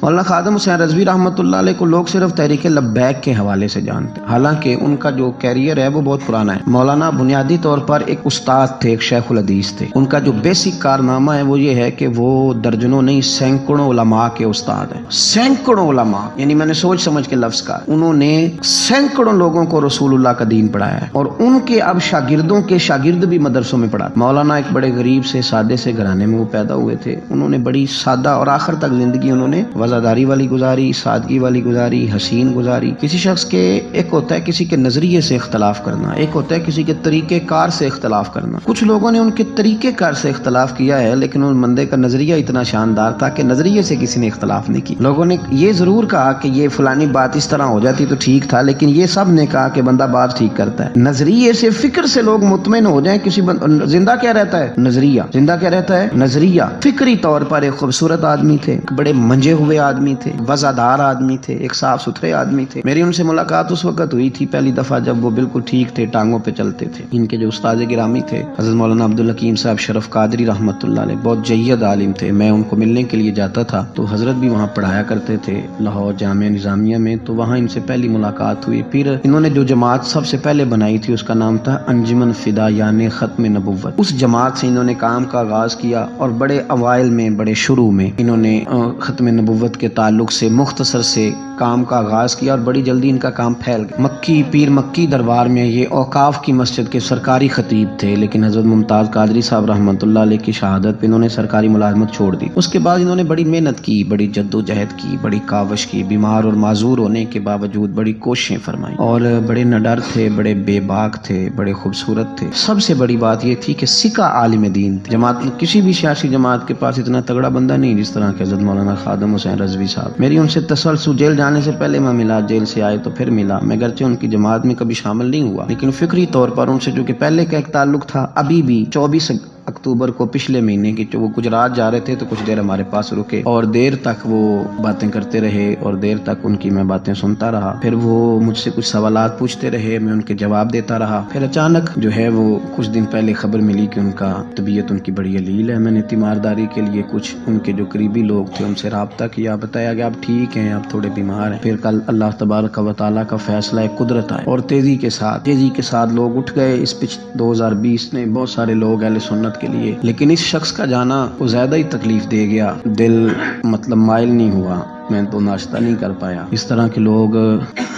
مولانا خادم حسین رضوی رحمۃ اللہ علیہ کو لوگ صرف تحریک لبیک کے حوالے سے جانتے ہیں، حالانکہ ان کا جو کیریئر ہے وہ بہت پرانا ہے۔ مولانا بنیادی طور پر ایک استاد تھے، ایک شیخ الحدیث تھے۔ ان کا جو بیسک کارنامہ ہے وہ یہ ہے کہ وہ درجنوں نہیں سینکڑوں علماء کے استاد ہیں، سینکڑوں علماء، یعنی میں نے سوچ سمجھ کے لفظ کہا، انہوں نے سینکڑوں لوگوں کو رسول اللہ کا دین پڑھایا ہے، اور ان کے اب شاگردوں کے شاگرد بھی مدرسوں میں پڑھاتے۔ مولانا ایک بڑے غریب سے سادے سے گھرانے میں وہ پیدا ہوئے تھے، انہوں نے بڑی سادہ اور آخر تک زندگی انہوں نے وفاداری والی گزاری، سادگی والی گزاری، حسین گزاری۔ کسی شخص کے ایک ہوتا ہے کسی کے نظریے سے اختلاف کرنا، ایک ہوتا ہے کسی کے طریقہ کار سے اختلاف کرنا۔ کچھ لوگوں نے ان کے طریقہ کار سے اختلاف کیا ہے، لیکن ان بندے کا نظریہ اتنا شاندار تھا کہ نظریے سے کسی نے اختلاف نہیں کی۔ لوگوں نے یہ ضرور کہا کہ یہ فلانی بات اس طرح ہو جاتی تو ٹھیک تھا، لیکن یہ سب نے کہا کہ بندہ بات ٹھیک کرتا ہے۔ نظریے سے، فکر سے لوگ مطمئن ہو جائیں کسی زندہ کیا رہتا ہے؟ نظریہ۔ زندہ کیا رہتا ہے؟ نظریہ۔ فکری طور پر ایک خوبصورت آدمی تھے، بڑے منجے ہوئے آدمی تھے، وزادار آدمی تھے، ایک صاف ستھرے آدمی تھے۔ میری ان سے ملاقات اس وقت ہوئی تھی پہلی دفعہ جب وہ بالکل ٹھیک تھے، ٹانگوں پہ چلتے تھے۔ ان کے جو استاد گرامی تھے حضرت مولانا عبدالحکیم صاحب شرف قادری رحمۃ اللہ علیہ، بہت جید عالم تھے۔ میں ان کو ملنے کے لیے جاتا تھا تو حضرت بھی وہاں پڑھایا کرتے تھے لاہور جامعہ نظامیہ میں، تو وہاں ان سے پہلی ملاقات ہوئی۔ پھر انہوں نے جو جماعت سب سے پہلے بنائی تھی اس کا نام تھا انجمن فدا یعنی ختم نبوت۔ اس جماعت سے انہوں نے کام کا آغاز کیا، اور بڑے اوائل میں، بڑے شروع میں انہوں نے ختم نبوت کے تعلق سے مختصر سے کام کا آغاز کیا، اور بڑی جلدی ان کا کام پھیل گیا۔ مکی پیر مکی دربار میں یہ اوقاف کی مسجد کے سرکاری خطیب تھے، لیکن حضرت ممتاز قادری صاحب رحمۃ اللہ علیہ کی شہادت پہ انہوں نے سرکاری ملازمت چھوڑ دی۔ اس کے بعد انہوں نے بڑی محنت کی، بڑی جد و جہد کی، بڑی کاوش کی، بیمار اور معذور ہونے کے باوجود بڑی کوششیں فرمائیں، اور بڑے نڈر تھے، بڑے بے باک تھے، بڑے خوبصورت تھے۔ سب سے بڑی بات یہ تھی کہ سکہ عالم دین تھے۔ جماعت میں کسی بھی سیاسی جماعت کے پاس اتنا تگڑا بندہ نہیں جس طرح کہ حضرت مولانا خادم حسین رضوی صاحب۔ میری ان سے تسلسل، جیل جانے سے پہلے میں ملا، جیل سے آئے تو پھر ملا۔ میں گرچہ ان کی جماعت میں کبھی شامل نہیں ہوا، لیکن فکری طور پر ان سے جو کہ پہلے کا ایک تعلق تھا، ابھی بھی 24 اکتوبر کو پچھلے مہینے کی وہ گجرات جا رہے تھے تو کچھ دیر ہمارے پاس رکے، اور دیر تک وہ باتیں کرتے رہے، اور دیر تک ان کی میں باتیں سنتا رہا۔ پھر وہ مجھ سے کچھ سوالات پوچھتے رہے، میں ان کے جواب دیتا رہا۔ پھر اچانک جو ہے وہ کچھ دن پہلے خبر ملی کہ ان کا طبیعت ان کی بڑی علیل ہے۔ میں نے تیمارداری کے لیے کچھ ان کے جو قریبی لوگ تھے ان سے رابطہ کیا، بتایا کہ آپ ٹھیک ہیں، آپ تھوڑے بیمار ہیں۔ پھر کل اللہ تبارک و تعالیٰ کا فیصلہ قدرت آئے، اور تیزی کے ساتھ لوگ اٹھ گئے۔ اس 2020 نے بہت سارے لوگ اہل سنت کے لیے، لیکن اس شخص کا جانا وہ زیادہ ہی تکلیف دے گیا۔ دل مائل نہیں ہوا، میں تو ناشتہ نہیں کر پایا۔ اس طرح کے لوگ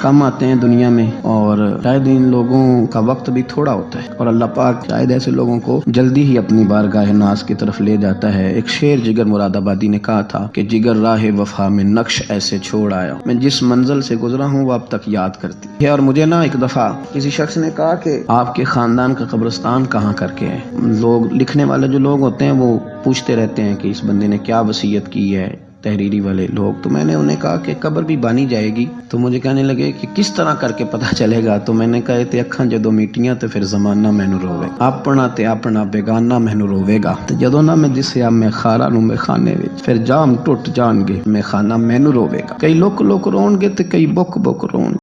کم آتے ہیں دنیا میں، اور شاید ان لوگوں کا وقت بھی تھوڑا ہوتا ہے، اور اللہ پاک شاید ایسے لوگوں کو جلدی ہی اپنی بارگاہ ناز کی طرف لے جاتا ہے۔ ایک شعر جگر مراد آبادی نے کہا تھا کہ جگر راہ وفا میں نقش ایسے چھوڑ آیا، میں جس منزل سے گزرا ہوں وہ اب تک یاد کرتی ہے۔ اور مجھے نا ایک دفعہ کسی شخص نے کہا کہ آپ کے خاندان کا قبرستان کہاں کر کے ہے؟ لوگ لکھنے والے جو لوگ ہوتے ہیں وہ پوچھتے رہتے ہیں کہ اس بندے نے کیا وصیت کی ہے، تحریری والے لوگ۔ تو میں نے انہیں کہا کہ قبر بھی بانی جائے گی۔ تو مجھے کہنے لگے کہ کس طرح کر کے پتہ چلے گا؟ تو میں نے کہا تے اکھاں جدوں میٹیاں تے پھر زمانہ مینوں روے، اپنا تے اپنا بیگانہ مینوں روے گا، تے جدوں نہ میں دسیا میں خارا نوں میں خانے وچ، پھر جام ٹوٹ جان گے میں خانہ مینوں روے گا۔ کئی لوک لوک رون گے تے کئی بک بک رون